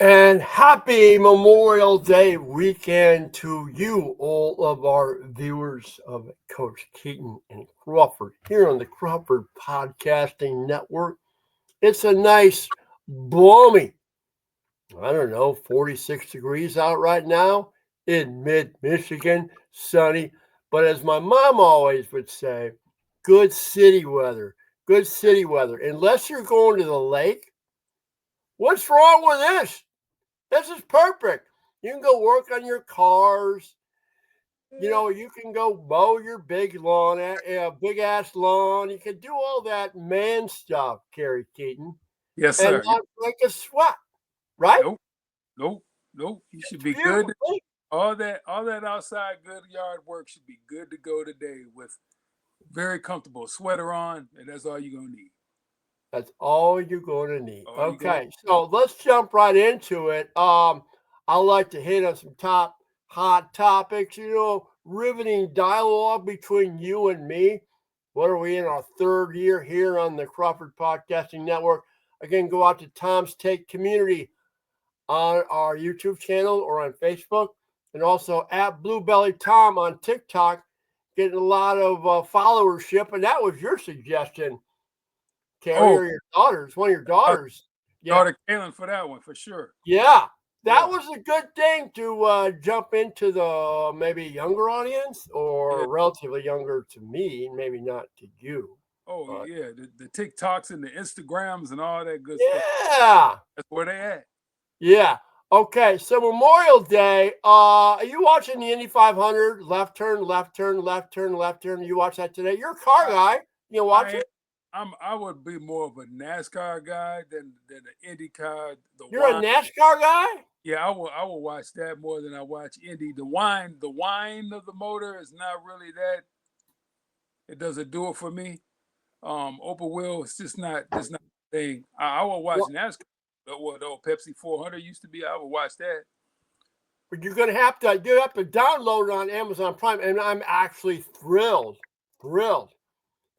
And happy Memorial Day weekend to you, all of our viewers of Coach Keyton and Crawford here on the Crawford Podcasting Network. It's a nice, balmy, 46 degrees out right now in mid Michigan, sunny. But as my mom always would say, good city weather, good city weather. Unless you're going to the lake, what's wrong with this? This is perfect. You can go work on your cars. You can go mow your big lawn, big ass lawn. You can do all that man stuff, Kerry Keaton, Yes, and sir. not break a sweat, right? Nope, nope, nope. You should It's be good. beautiful. All that outside good yard work should be good to go today with very comfortable sweater on, and that's all you're gonna need. That's all you're going to need. All you gonna Okay, so let's jump right into it. I like to hit on some top hot topics. Riveting dialogue between you and me. What are we in our third year here on the Crawford Podcasting Network? Again, go out to Tom's Take Community on our YouTube channel or on Facebook, and also at Bluebelly Tom on TikTok. Getting a lot of followership, and that was your suggestion, Carrie, Oh, or your daughters, one of your daughters. Yeah. daughter Kaylin for that one for sure. Yeah. That Yeah, was a good thing to jump into the maybe younger audience yeah. or relatively younger to me, maybe not to you. Oh, But yeah. The TikToks and the Instagrams and all that good stuff. yeah. That's where they at. Yeah. Okay. So Memorial Day, are you watching the Indy 500? Left turn, left turn, left turn, left turn. You watch that today? You're a car I, guy. You watch I it? I would be more of a NASCAR guy than the IndyCar. The You're a wine. NASCAR guy? Yeah, I will watch that more than I watch Indy. The wine of the motor is not really that. It doesn't do it for me. Open wheel, it's just not a thing. I will watch Well, NASCAR. The old Pepsi 400 used to be. I would watch that. but you have to download it on Amazon Prime, and I'm actually thrilled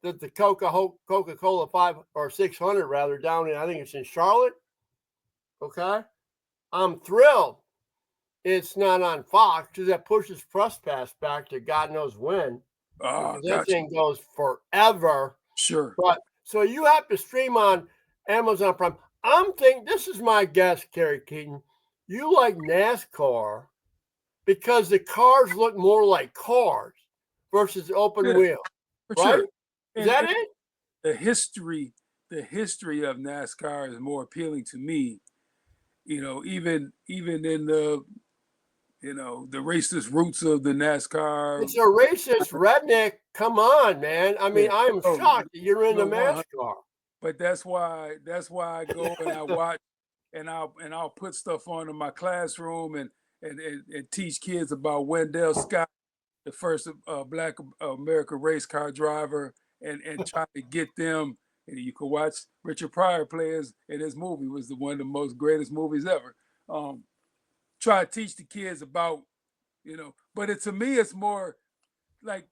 that the Coca-Cola 5 or 600 rather down in, I think it's in Charlotte. Okay, I'm thrilled it's not on Fox because that pushes Press Pass back to God knows when, Oh, because that gotcha. thing goes forever. Sure. But so you have to stream on Amazon Prime. I'm thinking this is my guess, Kerry Keaton. You like NASCAR because the cars look more like cars versus open Yeah, wheel, for right? sure. Is And, that and it? the history of NASCAR is more appealing to me. Even in the racist roots of the NASCAR. It's a racist redneck. Come on, man. I Yeah. mean, I am Oh, shocked that you're into no, 100. NASCAR. But that's why I go and I watch and I'll put stuff on in my classroom and teach kids about Wendell Scott, the first black American race car driver, and try to get them. And you can watch Richard Pryor players in his movie was one of the most greatest movies ever. Um, Try to teach the kids about. But to me it's more like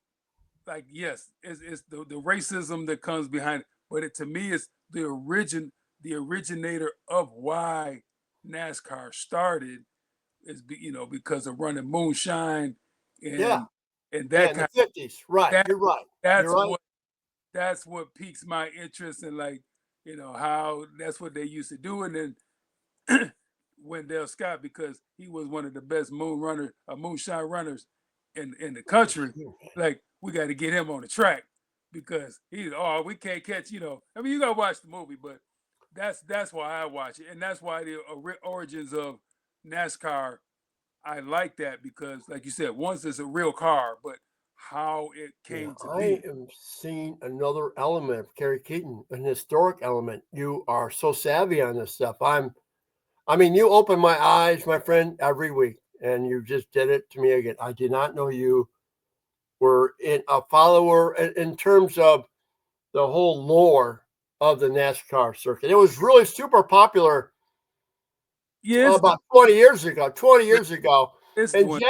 yes, it's the racism that comes behind it, but to me it's the originator of why NASCAR started is because of running moonshine Yeah. and Yeah, that in the kind 50s. Right. that You're right. You're that's right. what piques my interest in, like, how that's what they used to do. And then Wendell Scott, because he was one of the best moonshine runners in the country. Like, we got to get him on the track because we can't catch. I mean, you gotta watch the movie, but that's why I watch it, and that's why the origins of NASCAR. I like that because, like you said, once it's a real car, but how it Yeah, came to I be. am seeing another element of Kerry Keaton, an historic element. You are so savvy on this stuff. I mean, you open my eyes, my friend, every week, and you just did it to me again. I did not know you were a follower in terms of the whole lore of the NASCAR circuit. It was really super popular Yes, about 20 years ago. 20 years ago, it's and doing.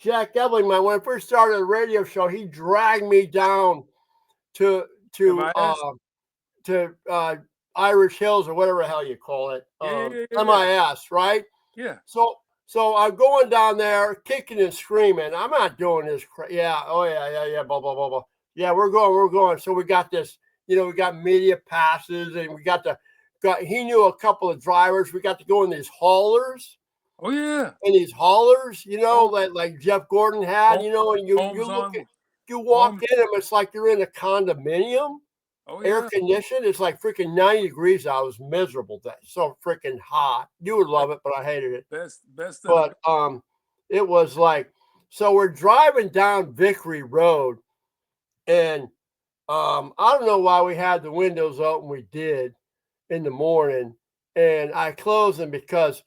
Jack Ebling, when I first started the radio show, he dragged me down to to MIS. uh, to Irish Hills or whatever the hell you call it. MIS, right? Yeah. So I'm going down there, kicking and screaming. I'm not doing this. Yeah. Oh yeah. Blah blah blah blah. Yeah, we're going. So we got this. We got media passes, and we got. He knew a couple of drivers. We got to go in these haulers. Oh yeah. In these haulers, like Jeff Gordon had. And you walk in them. It's like you're in a condominium. Air conditioned. It's like freaking 90 degrees out. It was miserable day. So freaking hot. You would love it, but I hated it. Best. But it was like, so we're driving down Vickery Road, and I don't know why we had the windows open. We did in the morning, and I closed them because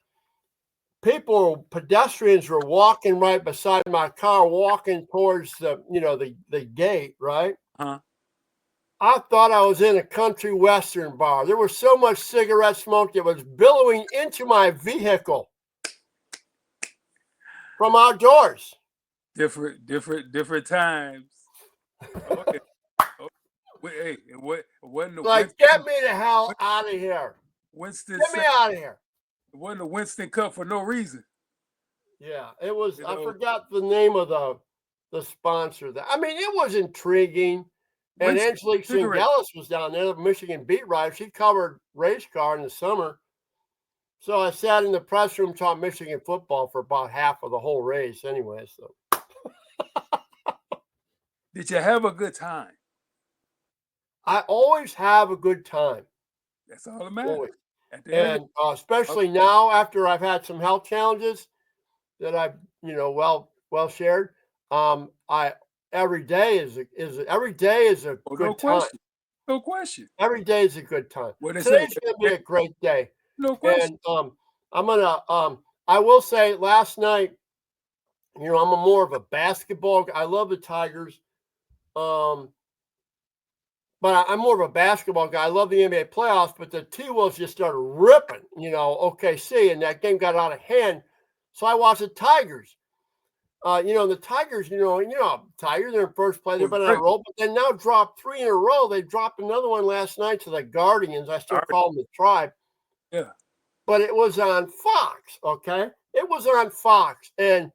pedestrians were walking right beside my car, walking towards the gate, right? Huh? I thought I was in a country western bar. There was so much cigarette smoke that was billowing into my vehicle from outdoors. Different times. Okay. Hey, what wasn't like Winston, get me the hell out of here. Winston, get me out of here. It wasn't a Winston Cup for no reason. Yeah, it was. I forgot the name of the sponsor. It was intriguing. And Angelique Singelis was down there, the Michigan beat writer. She covered race car in the summer. So I sat in the press room, taught Michigan football for about half of the whole race anyway. So, did you have a good time? I always have a good time. That's all that matters. And especially now, after I've had some health challenges that I've well shared. Every day is a good time. No question. Every day is a good time. Today's gonna be a great day. No question. And I'm gonna I will say last night, I'm more of a basketball guy. I love the Tigers. But I'm more of a basketball guy. I love the NBA playoffs, but the T-Wolves just started ripping, OKC, and that game got out of hand. So I watched the Tigers. The Tigers, Tigers, they're in first place. They've been on a roll, but they now dropped 3 in a row. They dropped another one last night to the Guardians. I still call them the Tribe. Yeah. But it was on Fox, okay? It was on Fox. And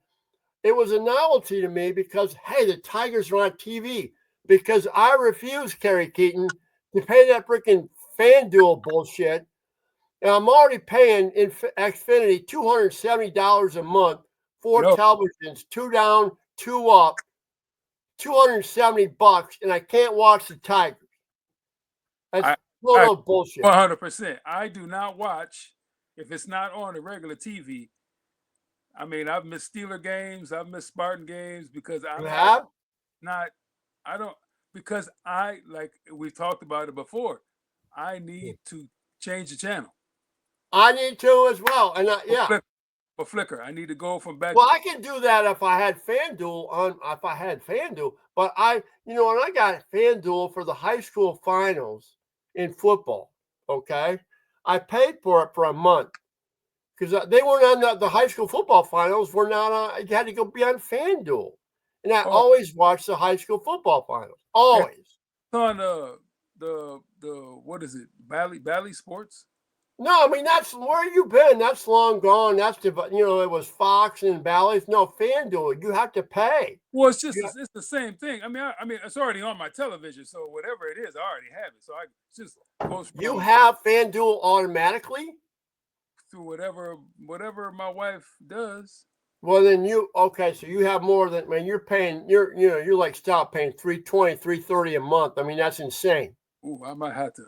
it was a novelty to me because, hey, the Tigers are on TV. Because I refuse, Kerry Keyton, to pay that freaking FanDuel bullshit. And I'm already paying Xfinity $270 a month. 4 televisions, 2 down, 2 up, $270, and I can't watch the Tigers. That's total bullshit. 100%. I do not watch if it's not on the regular TV. I've missed Steeler games, I've missed Spartan games because like we talked about it before. I need to change the channel. I need to as well, and for Flickr, I need to go from back. Well, I can do that if I had FanDuel but when I got FanDuel for the high school finals in football, okay, I paid for it for a month because they weren't on the high school football finals. Were not on. You had to go be on FanDuel, and I always watched the high school football finals. Always. It's on the what is it? Bally Sports. No, that's where you been. That's long gone. That's it was Fox and Bally's. No, FanDuel. You have to pay. Well, it's just it's the same thing. It's already on my television, so whatever it is, I already have it. So I just go. You have FanDuel automatically through whatever my wife does. Well, then so you have more than you're paying. You're like stop paying $320, $330 a month. That's insane. Ooh, I might have to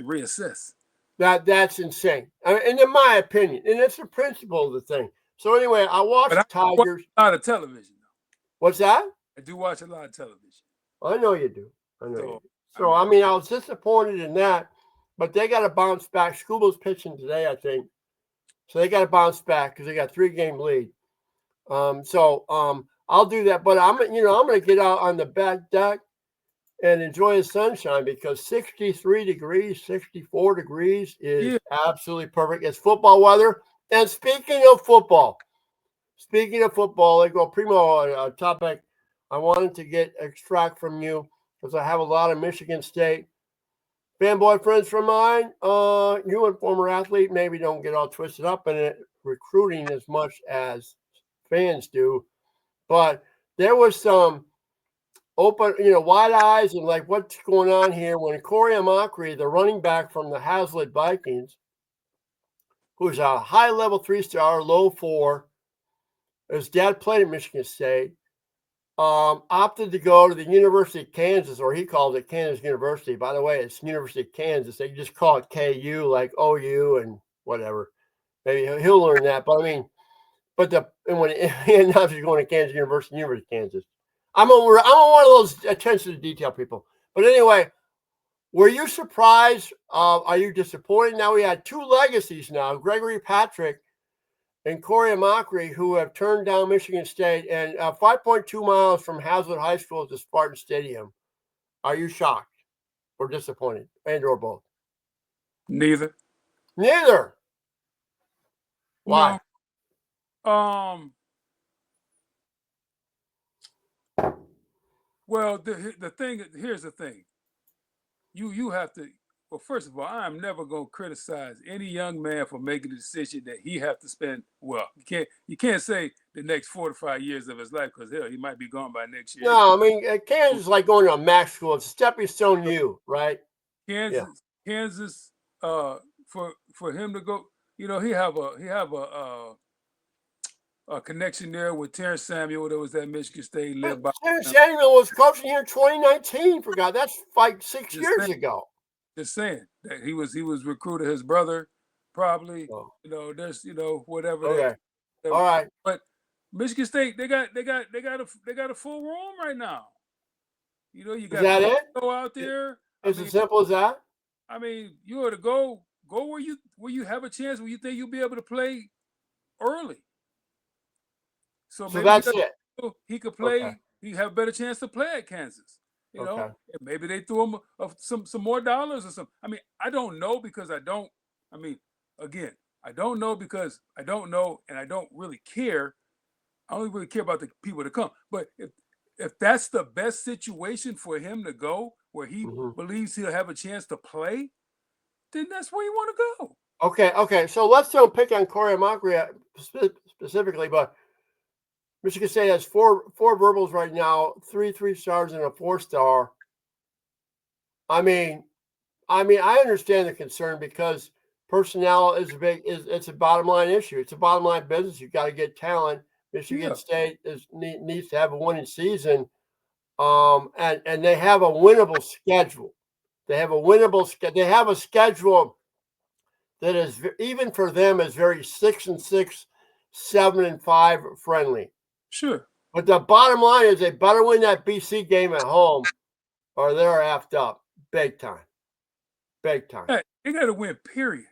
reassess. That's insane. And in my opinion, and it's the principle of the thing. So anyway, I watch Tigers. A lot of television. What's that? I do watch a lot of television. I know you do. So I was disappointed in that, but they got to bounce back. Scuba's pitching today, I think. So they got to bounce back because they got 3-game lead. I'll do that, but I'm going to get out on the back deck and enjoy the sunshine because 63 degrees, 64 degrees is absolutely perfect. It's football weather. And speaking of football, they go primo topic I wanted to extract from you because I have a lot of Michigan State fanboy friends from mine, you and former athlete, maybe don't get all twisted up in it, recruiting as much as fans do, but there was some open, wide eyes and like, what's going on here when Corey Amakri, the running back from the Hazlitt Vikings, who's a high-level 3-star, low 4, his dad played at Michigan State, opted to go to the University of Kansas, or he calls it Kansas University. By the way, it's University of Kansas. They just call it KU, like OU and whatever. Maybe he'll learn that. But I mean, when he announced he's going to Kansas University of Kansas, I'm one of those attention to detail people. But anyway, were you surprised? Are you disappointed? Now we had 2 legacies now, Gregory Patrick and Corey Amakri, who have turned down Michigan State, and 5.2 miles from Hazlitt High School to Spartan Stadium. Are you shocked or disappointed, and or both? Neither. Why? No. Well, the thing, here's the thing. You have to. Well, first of all, I'm never going to criticize any young man for making a decision that he have to spend. Well, you can't say the next 4 to 5 years of his life, because hell, he might be gone by next year. No, I mean, Kansas is like going to a max school. It's a stepping stone U, right? Kansas, for him to go, he have a connection there with Terrence Samuel that was at Michigan State. Terrence Samuel was coaching here in 2019. Forgot that's like 6 years ago. Just saying that he was recruited his brother, probably. There's whatever. Okay. All right. But Michigan State, they got a full room right now. You got to go out there. It's as simple as that. I mean, you ought to go where you have a chance, where you think you'll be able to play early. So maybe that's it. He could play. Okay. He have a better chance to play at Kansas. And maybe they threw him some more dollars or something. I mean, I don't know because I don't. I mean, again, I don't know because I don't know, and I don't really care. I only really care about the people to come. But if that's the best situation for him to go, where he believes he'll have a chance to play, then that's where you want to go. Okay. So let's don't pick on Corey Amakri specifically, but Michigan State has four verbals right now, 3 3-stars and a 4-star. I mean, I understand the concern because personnel is it's a bottom line issue. It's a bottom line business. You got to get talent. Michigan State needs to have a winning season, and they have a winnable schedule. They have a schedule that is, even for them, is very 6-6, 7-5 friendly. Sure. But the bottom line is they better win that BC game at home or they're effed up big time. Big time. Hey, they got to win, period.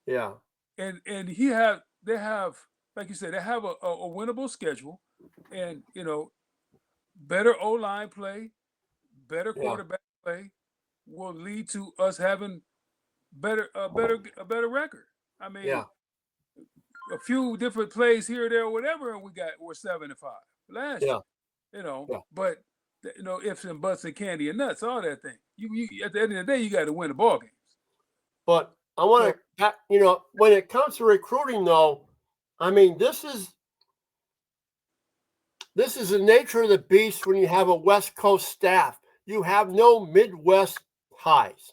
Yeah. And they have, like you said, they have a winnable schedule, and better O-line play, better quarterback play will lead to us having a better record. I mean, a few different plays here or there or whatever, and we're 7-5 last year. But ifs and buts and candy and nuts, all that thing. You at the end of the day, you got to win the ball games. But I want to, when it comes to recruiting, though, I mean, this is the nature of the beast when you have a West Coast staff. You have no Midwest ties.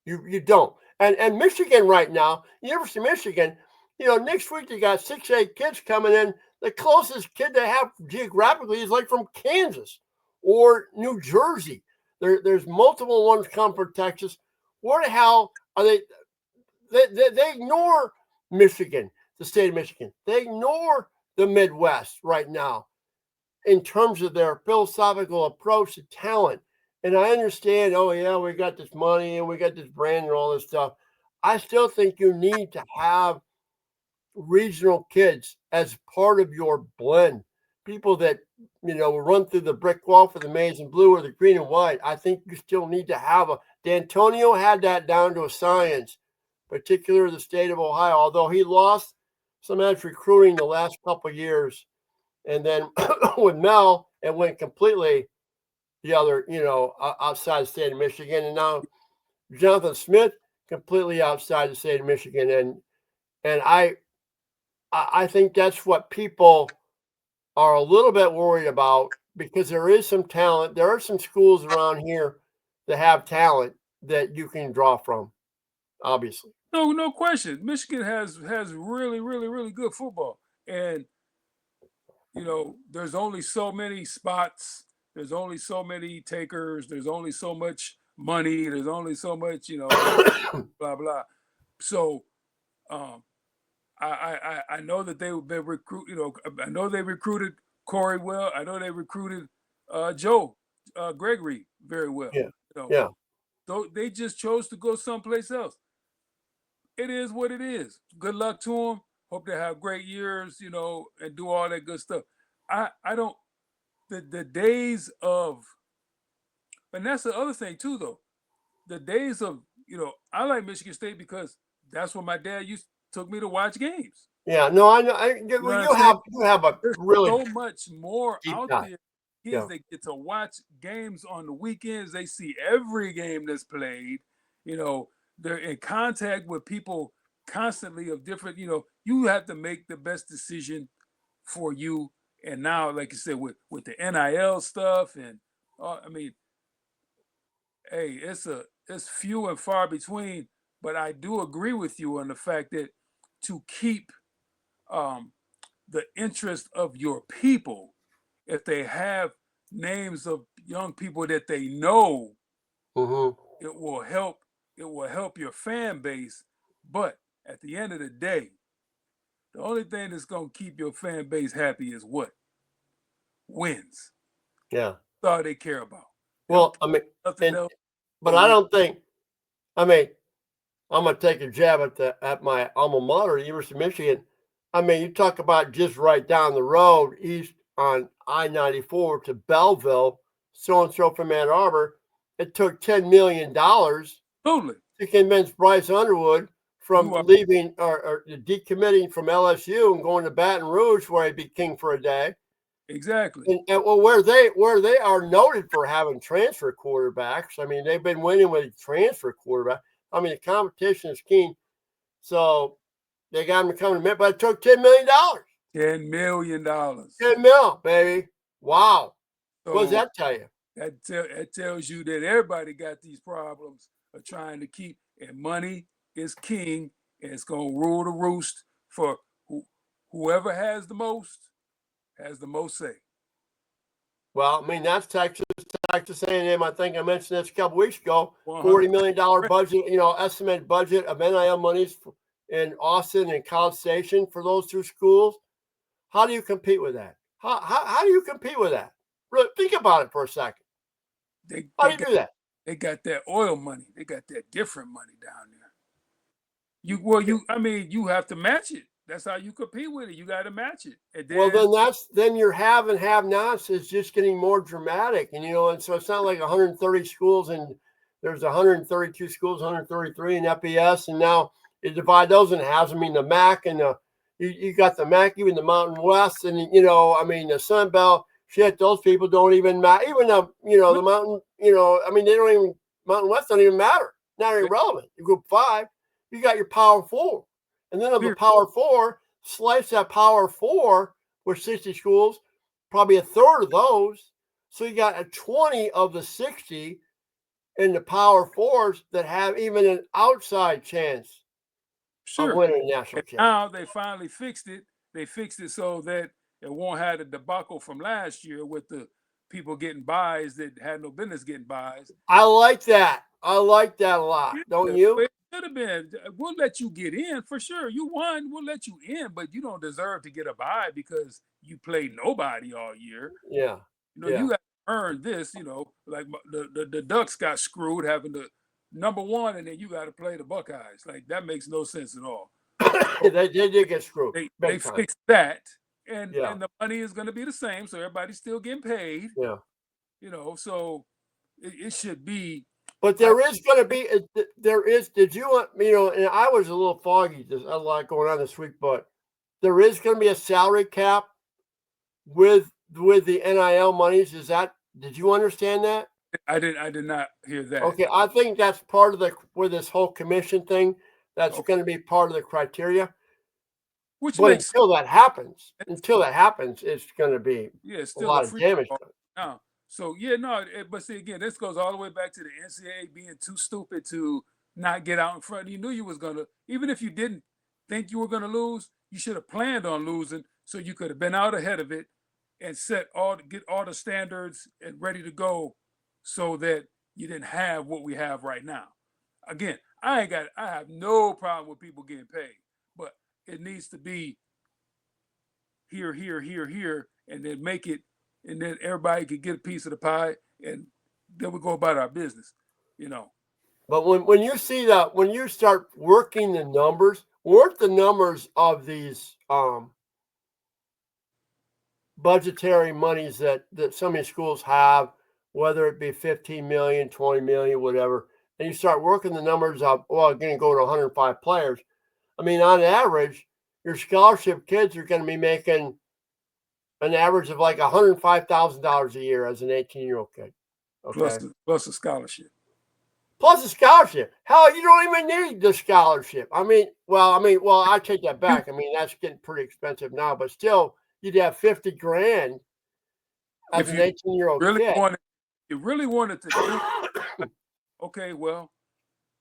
You don't. And Michigan right now, University of Michigan, next week they got 6-8 kids coming in. The closest kid they have geographically is like from Kansas or New Jersey. There's multiple ones come from Texas. Where the hell are they? They ignore Michigan, the state of Michigan. They ignore the Midwest right now in terms of their philosophical approach to talent. And I understand, we got this money and we got this brand and all this stuff. I still think you need to have regional kids as part of your blend. People that, run through the brick wall for the maize and blue or the green and white. I think you still need to have D'Antonio had that down to a science, particularly the state of Ohio, although he lost some edge recruiting the last couple of years. And then with Mel, it went completely the other, outside the state of Michigan. And now Jonathan Smith, completely outside the state of Michigan. And I think that's what people are a little bit worried about, because there is some talent. There are some schools around here that have talent that you can draw from, obviously. No question. Michigan has really, really, really good football. And there's only so many spots, there's only so many takers, there's only so much money, there's only so much, blah blah. So I know that they've been I know they recruited Corey well. I know they recruited Joe Gregory very well. Yeah. Yeah. So they just chose to go someplace else. It is what it is. Good luck to them. Hope they have great years, and do all that good stuff. I don't the days of, and that's the other thing too though. The days of, I like Michigan State because that's what my dad took me to watch games. Yeah, no, I know. You have a There's really so much more deep out dive. there. Kids Yeah. that get to watch games on the weekends, they see every game that's played. They're in contact with people constantly of different. You have to make the best decision for you. And now, like you said, with the NIL stuff, and hey, it's few and far between. But I do agree with you on the fact that to keep the interest of your people, if they have names of young people that they know, it will help. It will help your fan base. But at the end of the day, the only thing that's gonna keep your fan base happy is what? Wins. Yeah. That's all they care about. Well, I mean, Nothing else. but I don't think. I mean, I'm gonna take a jab at my alma mater, University of Michigan. I mean, you talk about just right down the road, east on I-94 to Belleville, so and so from Ann Arbor. It took $10 million Totally. to convince Bryce Underwood from leaving or decommitting from LSU and going to Baton Rouge, where he'd be king for a day. Exactly. And where they are noted for having transfer quarterbacks. I mean, they've been winning with transfer quarterback. I mean, the competition is keen. So they got him to come to Memphis, but it took $10 million. $10 million. 10 mil, baby. Wow. So what does that tell you? That tells you that everybody got these problems of trying to keep, and money is king, and it's going to rule the roost for whoever has the most say. Well, I mean, that's Texas A&M. I think I mentioned this a couple weeks ago. $40 million budget, estimated budget of NIL monies in Austin and College Station for those two schools. How do you compete with that? How do you compete with that? Really, think about it for a second. How do you do that? They got that oil money. They got that different money down there. You have to match it. That's how you compete with it. You got to match it. And then your have and have-nots is just getting more dramatic, and so it's not like 130 schools and there's 132 schools, 133 in FBS, and now you divide those in halves. I mean, the MAC and you got the MAC, even the Mountain West, and the Sun Belt. Shit, those people don't even matter. Even the Mountain, they don't even, Mountain West don't even matter. Not irrelevant. You Group 5, you got your Power 4. And then of the Power 4, slice that Power 4 with 60 schools, probably a third of those. So you got a 20 of the 60 in the Power 4s that have even an outside chance of winning a national championship. Now they finally fixed it. They fixed it so that it won't have the debacle from last year with the people getting buys that had no business getting buys. I like that. I like that a lot. Don't you? It should have been. We'll let you get in for sure. You won. We'll let you in, but you don't deserve to get a buy because you played nobody all year. Yeah. You got to earn this. Like the Ducks got screwed having the number one, and then you got to play the Buckeyes. Like that makes no sense at all. They did get screwed. They fixed that. And the money is going to be the same, so everybody's still getting paid. Yeah. So it should be. But there is going to be. Did you and I was a little foggy. There's a lot going on this week, but there is going to be a salary cap with the NIL monies. Did you understand that? I did not hear that. Okay, I think that's part of with this whole commission thing. That's Okay. going to be part of the criteria. Which But makes until that happens, it's going to be it's a still a lot of free damage. now. So yeah, no, but see again, this goes all the way back to the NCAA being too stupid to not get out in front. You knew you was gonna, even if you didn't think you were gonna lose, you should have planned on losing, so you could have been out ahead of it and get all the standards and ready to go, so that you didn't have what we have right now. Again, I have no problem with people getting paid, but it needs to be here, here, here, here, and then make it, and then everybody could get a piece of the pie, and then we go about our business, you know. But when you see that, when you start working the numbers, work the numbers of these budgetary monies that some of these schools have, whether it be 15 million, 20 million, whatever, and you start working the numbers of, well, going to go to 105 players. I mean, on average, your scholarship kids are going to be making an average of like $105,000 a year as an 18-year-old kid. Okay. Plus a scholarship. Plus a scholarship. Hell, you don't even need the scholarship. Well, I take that back. I mean, that's getting pretty expensive now, but still, you'd have 50 grand as If an you 18-year-old really kid. wanted to do it, okay, well,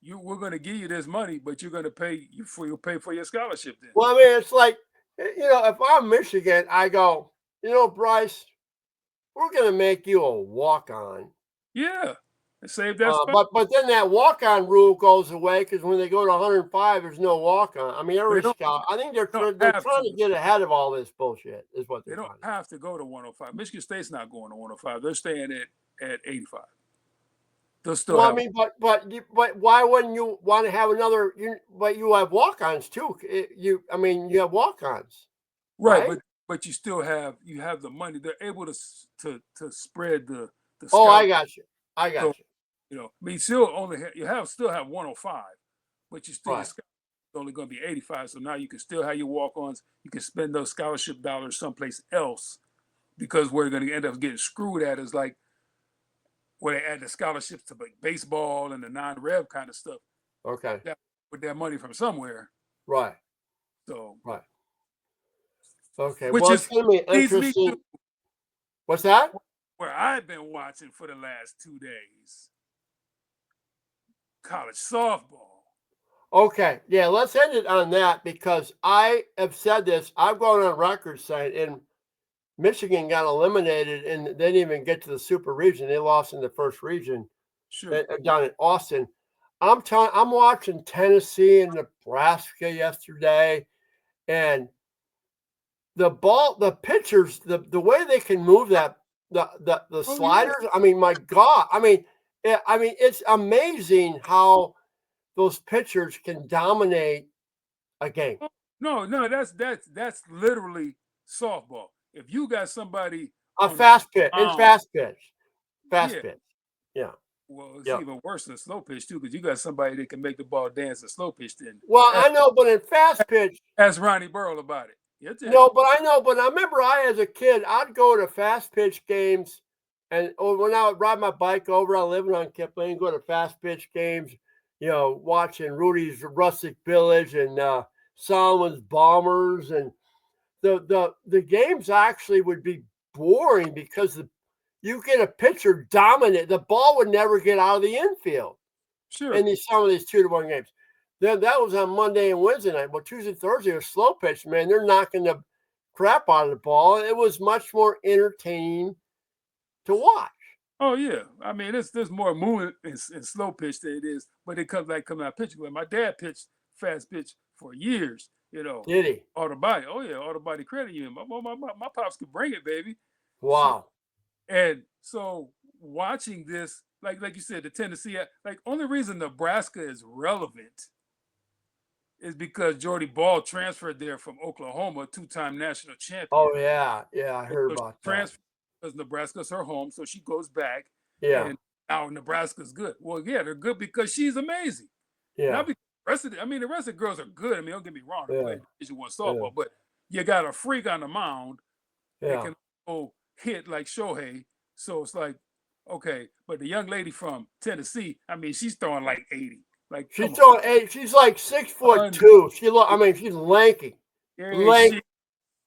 we're going to give you this money, but you're going to you'll pay for your scholarship then. Well, I mean, it's like, if I'm Michigan, I go, Bryce, we're going to make you a walk-on. Yeah, and save that spot. But then that walk-on rule goes away because when they go to 105, there's no walk-on. I mean, I think they're trying to get ahead of all this bullshit. Is what they don't have to go to 105. Michigan State's not going to 105. They're staying at 85. They'll still well, I mean, but why wouldn't you want to have another? But you have walk-ons too. You have walk-ons, right? But you still have the money. They're able to spread the. Oh, I got you. You know, I mean, still have 105, but you still it's only going to be 85. So now you can still have your walk-ons. You can spend those scholarship dollars someplace else, because where they're going to end up getting screwed at is like where they add the scholarships to like baseball and the non-rev kind of stuff. Okay. With that money from somewhere. Right. So. Right. Okay. Which it's going to be interesting. What's that? Where I've been watching for the last 2 days. College softball. Okay. Yeah, let's end it on that, because I have said this. I've gone on record saying, and Michigan got eliminated and they didn't even get to the super region. They lost in the first region. Sure. Down in Austin. I'm watching Tennessee and Nebraska yesterday, and the pitchers, the way they can move that the sliders. Yeah. I mean, my God. I mean, it's amazing how those pitchers can dominate a game. No, that's literally softball. If you got somebody fast pitch, yeah. Well, it's even worse than slow pitch too, because you got somebody that can make the ball dance in slow pitch. Then, well, I know, but in fast pitch, ask Ronnie Burrow about it. No, but I remember as a kid, I'd go to fast pitch games, and when I would ride my bike over, I lived on Kipling, go to fast pitch games, watching Rudy's Rustic Village and Solomon's Bombers, and the games actually would be boring because you get a pitcher dominant, the ball would never get out of the infield. Sure. In some of these 2-1 games. Then that was on Monday and Wednesday night. But Tuesday, Thursday was slow pitch, man. They're knocking the crap out of the ball. It was much more entertaining to watch. Oh yeah, I mean, there's more movement in slow pitch than it is, but it comes out pitching. My dad pitched fast pitch for years. Did he? Auto body. Oh yeah, auto body credit union. My pops could bring it, baby. Wow. And so watching this, like you said, the Tennessee, only reason Nebraska is relevant is because Jordy Ball transferred there from Oklahoma, 2-time national champion. Oh yeah, I heard about that. Transfer because Nebraska's her home, so she goes back. Yeah. And now Nebraska's good. Well, yeah, they're good because she's amazing. Yeah. Not because the rest of the girls are good. I mean, don't get me wrong, they play Division I softball, but you got a freak on the mound that can hit like Shohei. So it's like, Okay, but the young lady from Tennessee, I mean, she's throwing like 80. Like, She's come throwing 8. She's like 6'2". She's lanky. yeah, Lanky. she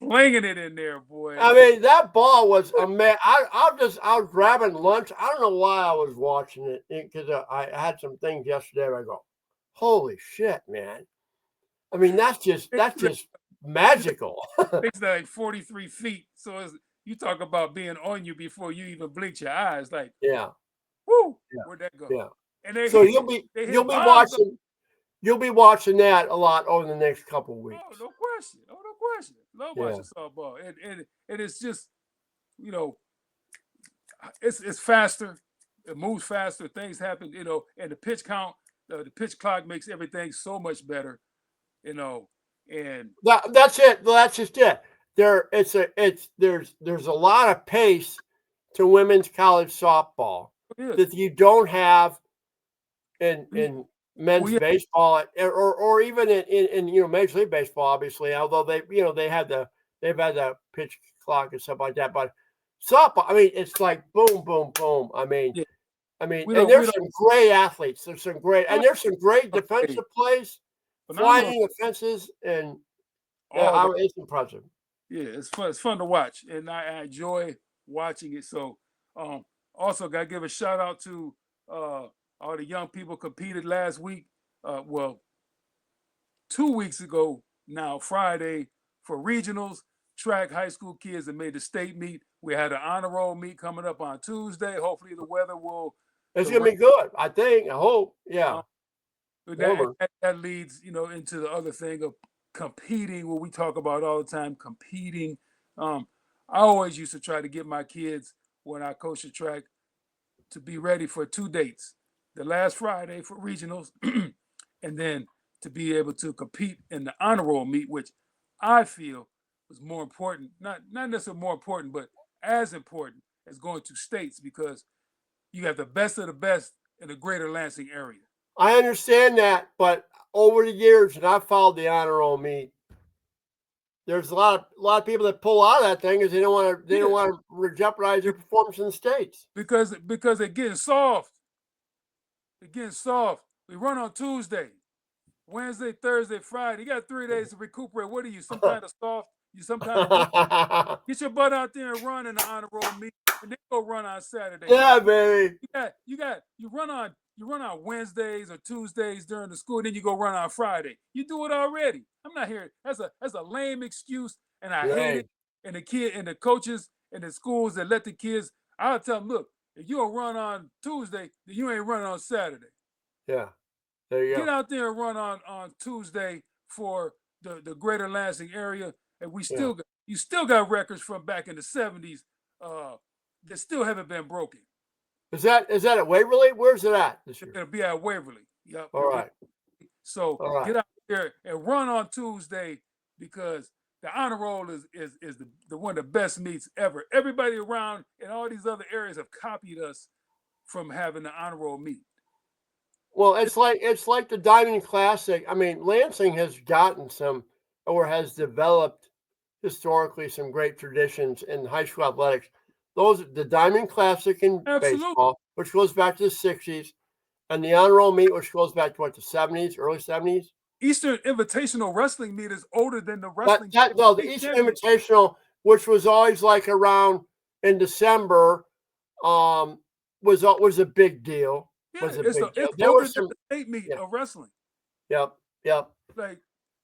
slinging it in there, boy. I mean, that ball was a man. I was grabbing lunch. I don't know why I was watching it because I had some things yesterday. I go, holy shit, man! I mean, that's just magical. Things that like 43 feet. So you talk about being on you before you even blink your eyes. Like, Yeah, whoo, yeah, where'd that go? yeah. And they So hit you'll be bombs. watching that a lot over the next couple Oh, weeks. no question. Oh, no question. Love Yeah. watching softball. And it's just, you know, it's faster. It moves faster. Things happen, and the pitch count, the pitch clock makes everything so much better, and That's it. That's just it. There's a lot of pace to women's college softball that you don't have in men's baseball or even in Major League Baseball, obviously, although they've had the pitch clock and stuff like that. But softball, I mean, it's like boom, boom, boom. I mean, and there's some great athletes. There's some great defensive plays, flying the fences, and it's impressive. Yeah, it's fun. It's fun to watch, and I enjoy watching it. So, also got to give a shout out to all the young people competed last week. Well, 2 weeks ago now, Friday for regionals. Track high school kids that made the state meet. We had an honor roll meet coming up on Tuesday. Hopefully, the weather will. It's gonna be good. I think. I hope. Yeah. That leads, into the other thing of competing, what we talk about all the time, competing. I always used to try to get my kids when I coach the track to be ready for 2 dates. The last Friday for regionals, and then to be able to compete in the honor roll meet, which I feel was more important, not necessarily more important, but as important as going to states, because you have the best of the best in the greater Lansing area. I understand that, but over the years, and I've followed the honor roll meet, there's a lot of people that pull out of that thing because they don't want to jeopardize their performance in the states. Because they're getting soft. They're getting soft. We run on Tuesday, Wednesday, Thursday, Friday. You got 3 days to recuperate. What are you, some kind of soft? You some kind of get your butt out there and run in the honor roll meet, and then go run on Saturday. Yeah, baby. You run on Wednesdays or Tuesdays during the school, and then you go run on Friday. You do it already. I'm not here. That's a lame excuse, and I hate it. And the coaches and the schools that let the kids, I'll tell them, look, if you don't run on Tuesday, then you ain't running on Saturday. Yeah. There you go. Get out there and run on Tuesday for the greater Lansing area. And you still got records from back in the 70s that still haven't been broken. Is that at Waverly? Where's it at this year? It'll be at Waverly. Yep. All right. So get out there and run on Tuesday, because the honor roll is the one of the best meets ever. Everybody around in all these other areas have copied us from having the honor roll meet. Well, it's like the Diamond Classic. I mean, Lansing has gotten has developed historically some great traditions in high school athletics. The Diamond Classic in baseball, which goes back to the 60s, and the honor roll meet, which goes back to the 70s, early 70s. Eastern Invitational Wrestling meet is older than the wrestling. The Eastern Invitational, which was always like around in December, was a big deal. Yeah, it's older than the state meet of wrestling. Yep. Like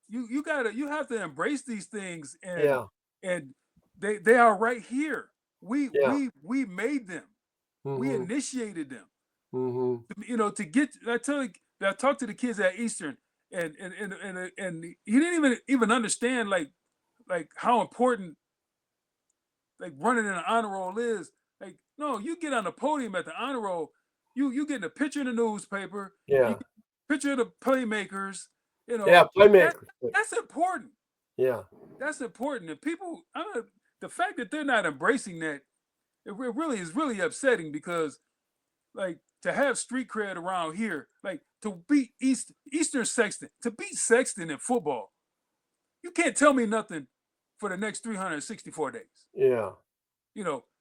you have to embrace these things, and they are right here. We made them. Mm-hmm. We initiated them. Mm-hmm. To get, I talked to the kids at Eastern, and he didn't even understand like how important like running in an honor roll is. Like, no, you get on the podium at the honor roll, you get a picture in the newspaper, picture of the playmakers, playmakers. That's important. Yeah, that's important. And people, the fact that they're not embracing that, it really is really upsetting, because like to have street cred around here, like to beat Eastern Sexton, to beat Sexton in football, you can't tell me nothing for the next 364 days. Yeah.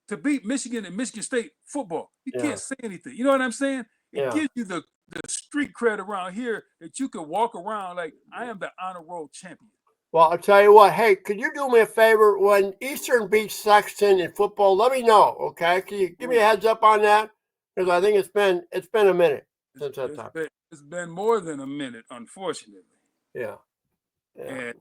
to beat Michigan and Michigan State football. You Yeah. can't say anything. You know what I'm saying? It Yeah. gives you the street cred around here that you can walk around like I am the honor roll champion. Well, I'll tell you what. Hey, could you do me a favor? When Eastern beats Sexton in football, let me know, okay? Can you give me a heads up on that? Because I think it's been a minute since that time. It's been more than a minute, unfortunately. Yeah. And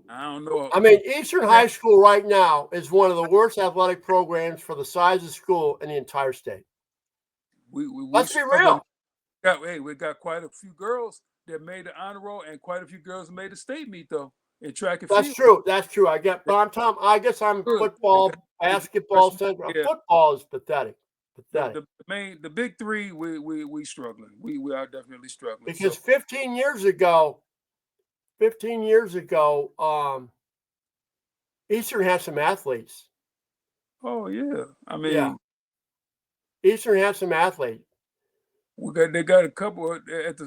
I don't know. I mean, Eastern High School right now is one of the worst athletic programs for the size of school in the entire state. Let's be real. We got quite a few girls that made the honor roll, and quite a few girls made the state meet though in track and field. That's true. I guess I'm football, basketball center. Yeah. Football is pathetic. The big three, we struggling. We are definitely struggling. Because 15 years ago, Eastern had some athletes. Oh yeah, I mean, Eastern had some athletes. They got a couple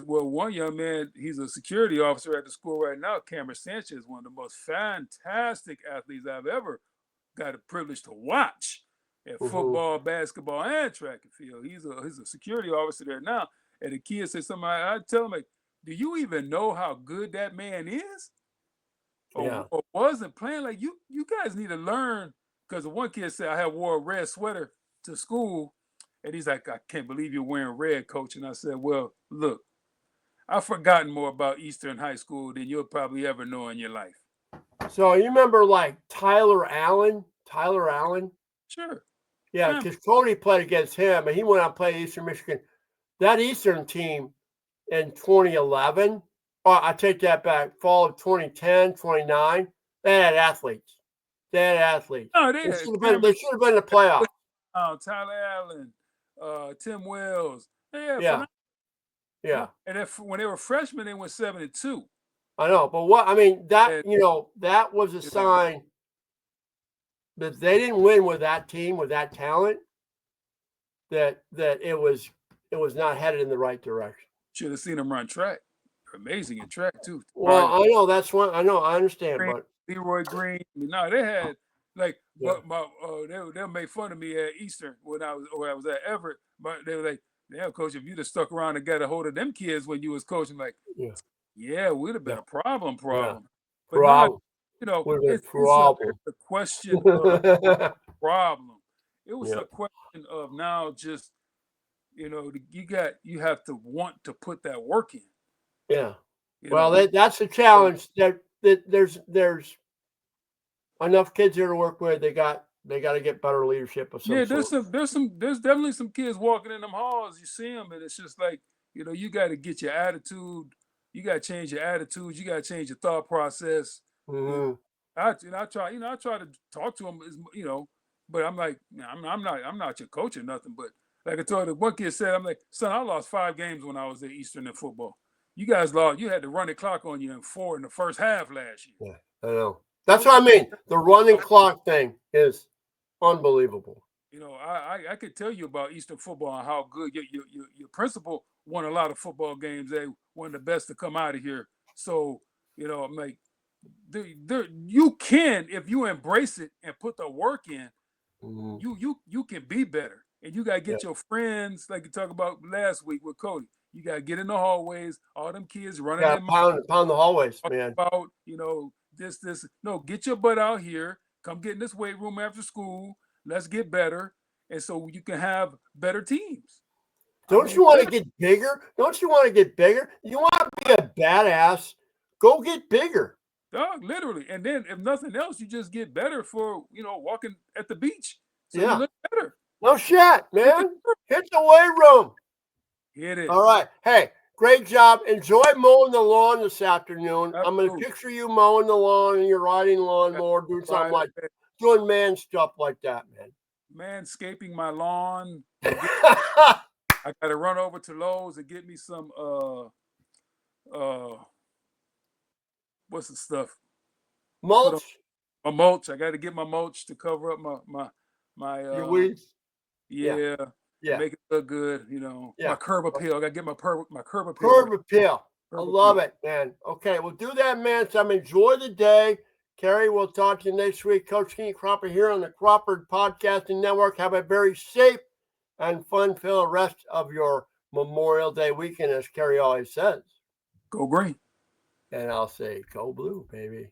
one young man, he's a security officer at the school right now. Cameron Sanchez, one of the most fantastic athletes I've ever got the privilege to watch at football, basketball, and track and field. He's a security officer there now. And the kid said something, I tell him, like, do you even know how good that man is? Or wasn't playing? Like, you guys need to learn, because the one kid said, I wore a red sweater to school. And he's like, I can't believe you're wearing red, coach. And I said, well, look, I've forgotten more about Eastern High School than you'll probably ever know in your life. So you remember like Tyler Allen? Sure. Yeah, because Cody played against him, and he went out and played Eastern Michigan. That Eastern team in 2011, I take that back, fall of 2010, 29, they had athletes. No, they should have been in the playoffs. Tyler Allen. Tim Wells. Yeah. And when they were freshmen, they went 7-2. I know, but that was a sign that they didn't win with that team, with that talent, that it was not headed in the right direction. Should have seen them run track. They're amazing in track too. Well, I know that's one. I understand, but Leroy Green. No, they had they'll make fun of me at Eastern when I was at Everett, but they were like, "Damn, coach, if you'd have stuck around and got a hold of them kids when you was coaching, like, we'd have been a problem." Yeah. But problem. It's a question of problem. It was a question of now just, you have to want to put that work in. Yeah. That's the challenge. That there's enough kids here to work with. They got to get better leadership of some sort. There's definitely some kids walking in them halls. You see them, and it's just like, you got to get your attitude. You got to change your attitude. You got to change your thought process. Mm-hmm. I try to talk to them, but I'm like, I'm not your coach or nothing. But like I told the one kid said, I'm like, son, I lost 5 games when I was at Eastern in football. You guys lost. You had to run the clock on you in 4 in the first half last year. Yeah, I know. That's what I mean. The running clock thing is unbelievable. I could tell you about Eastern football and how good your principal won a lot of football games. They one of the best to come out of here. So, I'm like, you can, if you embrace it and put the work in, you can be better. And you gotta get your friends, like you talked about last week with Cody. You gotta get in the hallways, all them kids running them pound the hallways, man. About no, get your butt out here. Come get in this weight room after school. Let's get better, and so you can have better teams. Don't you want to get bigger? Don't you want to get bigger? You want to be a badass? Go get bigger. Dog, literally. And then if nothing else, you just get better for walking at the beach. So you look better. No shit, man. Hit the weight room. Hit it. All right. Hey, great job. Enjoy mowing the lawn this afternoon. Absolutely. I'm going to picture you mowing the lawn and you're riding lawnmower, doing something like that. Doing man stuff like that, man. Manscaping my lawn. I got to run over to Lowe's and get me some what's the stuff? Mulch. My mulch. I got to get my mulch to cover up my your weeds. Yeah. Make it look good. My curb appeal. I got to get my curb appeal. Curb appeal. I love it, man. Okay, well, do that, man. So enjoy the day. Kerry, we'll talk to you next week. Coach Keyton Crawford here on the Crawford Podcasting Network. Have a very safe and fun-filled rest of your Memorial Day weekend, as Kerry always says. Go green. And I'll say, go blue, baby.